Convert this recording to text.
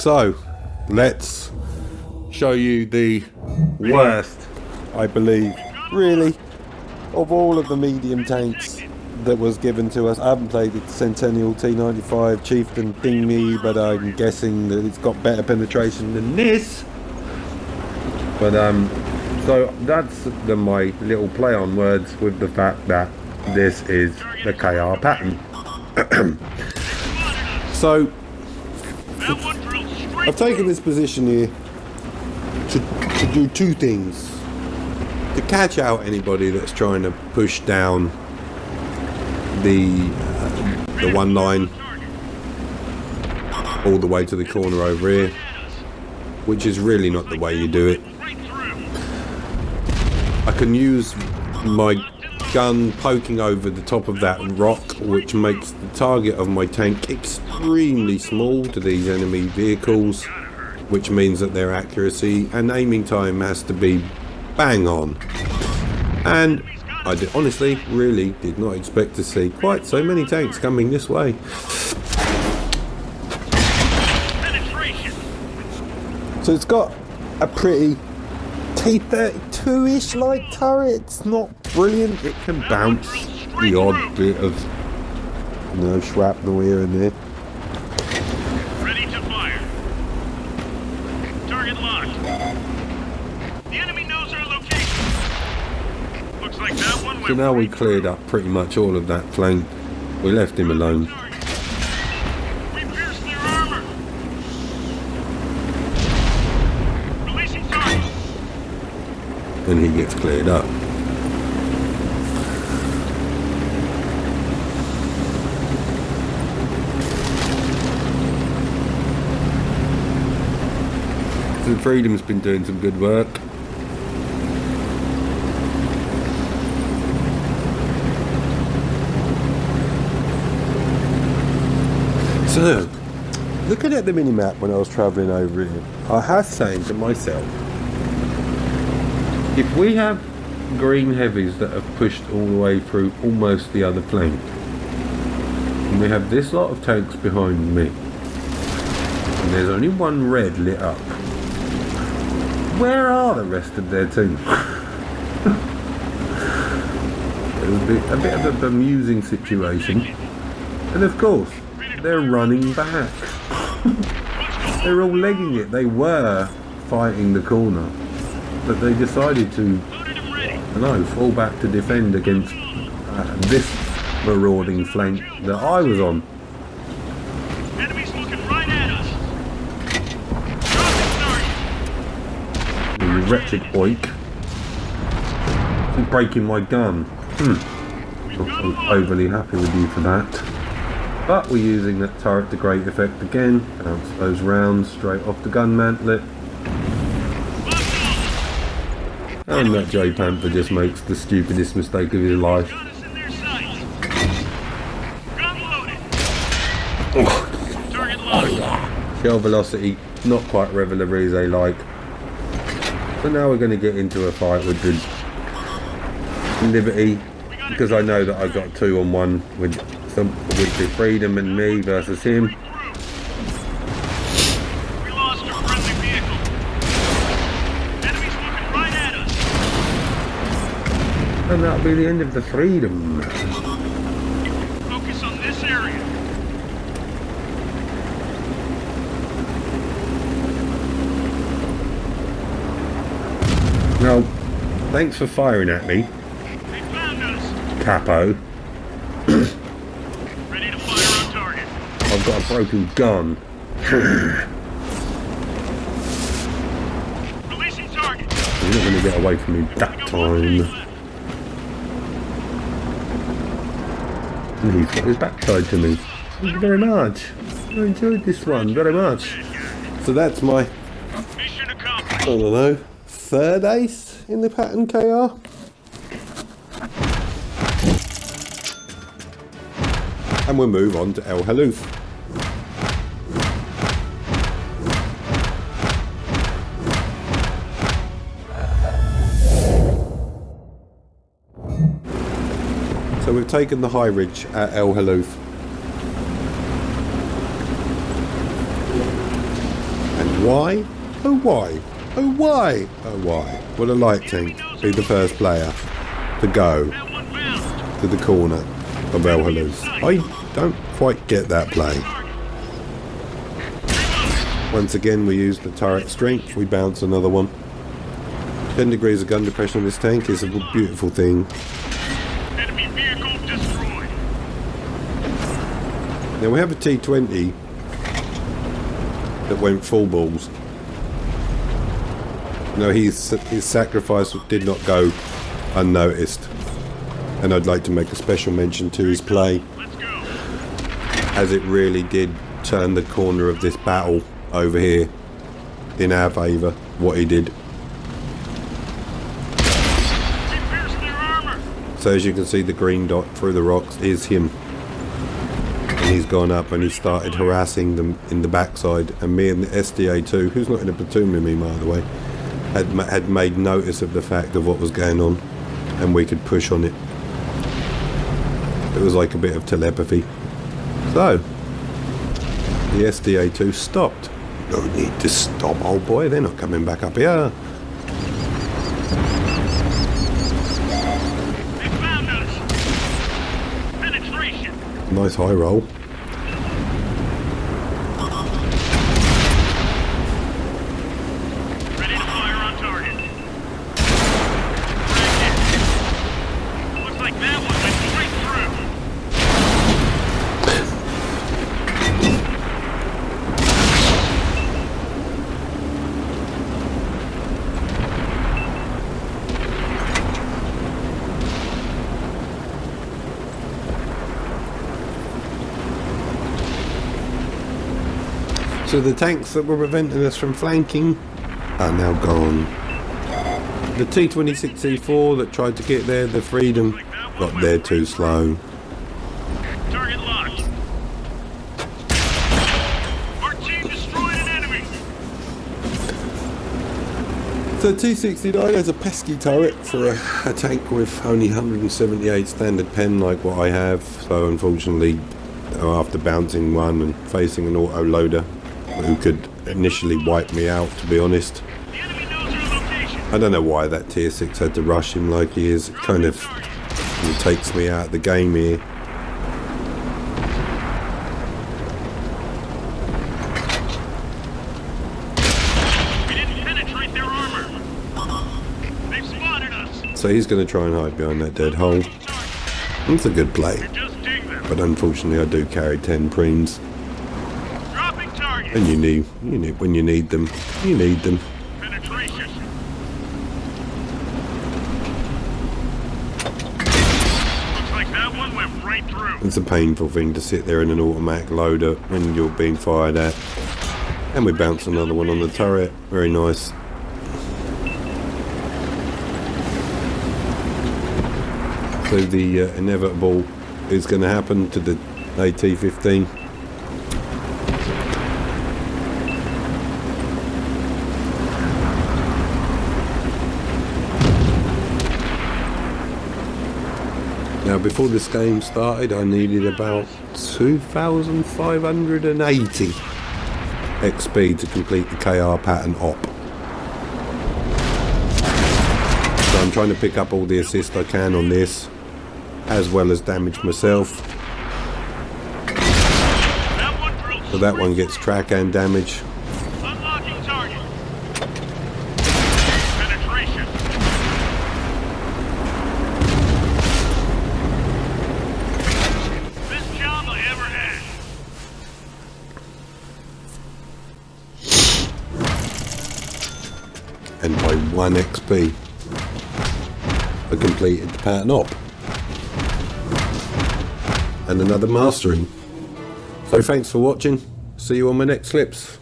So, let's show you the worst, I believe, really, of all of the medium tanks that was given to us. I haven't played the Centennial T95 Chieftain thingy, but I'm guessing that it's got better penetration than this. But so that's my little play on words with the fact that this is the KR Patton. So I've taken this position here to do two things: to catch out anybody that's trying to push down the one line all the way to the corner over here, which is really not the way you do it. I can use my gun poking over the top of that rock, which makes the target of my tank extremely small to these enemy vehicles, which means that their accuracy and aiming time has to be bang on. And I honestly really did not expect to see quite so many tanks coming this way. So it's got a pretty T32-ish like turret. It's not brilliant. It can bounce the odd bit of shrapnel here and there. Ready to fire. Target locked. The enemy knows our location. Looks like that one went. So now we cleared up pretty much all of that flank. We left him alone. We pierced their armor. Releasing target. And he gets cleared up. So Freedom's been doing some good work. So, looking at the minimap when I was travelling over here, I have saying to myself, if we have green heavies that have pushed all the way through almost the other flank, and we have this lot of tanks behind me, and there's only one red lit up, where are the rest of their team? It would be a bit of a bemusing situation. And of course, they're running back. They're all legging it. They were fighting the corner, but they decided to, fall back to defend against this marauding flank that I was on. Enemies looking right at us. You wretched oik. You're breaking my gun. I'm overly happy with you for that. But we're using that turret to great effect again. Bounce those rounds straight off the gun mantlet. And that J Panther just makes the stupidest mistake of his life. Shell velocity, not quite Reveille like. So now we're going to get into a fight with the Liberty, because I know that I've got 2-on-1 with the Freedom and me versus him. We lost our friendly vehicle. Enemies looking right at us. And that'll be the end of the Freedom. Focus on this area. Now, thanks for firing at me, They found us. Capo. Ready to fire on target. I've got a broken gun. Releasing target. You're not going to get away from me that time. And he's got his backside to me. Thank you very much. I enjoyed this one very much. So that's my, Mission accomplished. I don't know, third ace in the Patton KR. And we'll move on to El Haloof. So we've taken the high ridge at El Haloof. And why? Oh why? Oh why? Oh why? Would a light tank be the first player to go That one bounced. to the corner of El Haluz? I don't quite get that play. Once again, we use the turret strength. We bounce another one. 10 degrees of gun depression on this tank is a beautiful thing. Enemy vehicle destroyed. Now we have a T-20 that went full balls. No, his sacrifice did not go unnoticed. And I'd like to make a special mention to his play, Let's go. as it really did turn the corner of this battle over here in our favour, what he did. He pierced their armor. So as you can see, the green dot through the rocks is him. And he's gone up and he started harassing them in the backside. And me and the SDA-2, who's not in a platoon with me, by the way, had made notice of the fact of what was going on, and we could push on it. It was like a bit of telepathy. So the SDA-2 stopped. No need to stop, old boy. They're not coming back up here. They found us. Penetration. Nice high roll. Ready to fire on target. Looks like that one went straight through. So the tanks that were preventing us from flanking are now gone. The T-26E4 that tried to get there, the Freedom, got there too slow. Target locked. Our team destroyed an enemy. So T-69 has a pesky turret for a tank with only 178 standard pen like what I have. So unfortunately, after bouncing one and facing an auto loader who could initially wipe me out, to be honest. The enemy knows our location. I don't know why that tier 6 had to rush him like he is. It kind of takes me out of the game here. We didn't penetrate their armor. They've spotted us. So he's going to try and hide behind that dead hole. It's a good play, Just dig them. but unfortunately I do carry 10 preems. Dropping target. And you need when you need them, you need them. Penetration. Looks like that one went right through. It's a painful thing to sit there in an automatic loader when you're being fired at. And we bounce another one on the turret. Very nice. So the inevitable is going to happen to the AT-15. Now before this game started I needed about 2,580 XP to complete the KR pattern op. So I'm trying to pick up all the assist I can on this, as well as damage myself. That one drilled. So that one gets track and damage. Unlocking target. Penetration. Best job I ever had. And by 1 XP I completed the pattern op. And another mastering. So thanks for watching. See you on my next clips.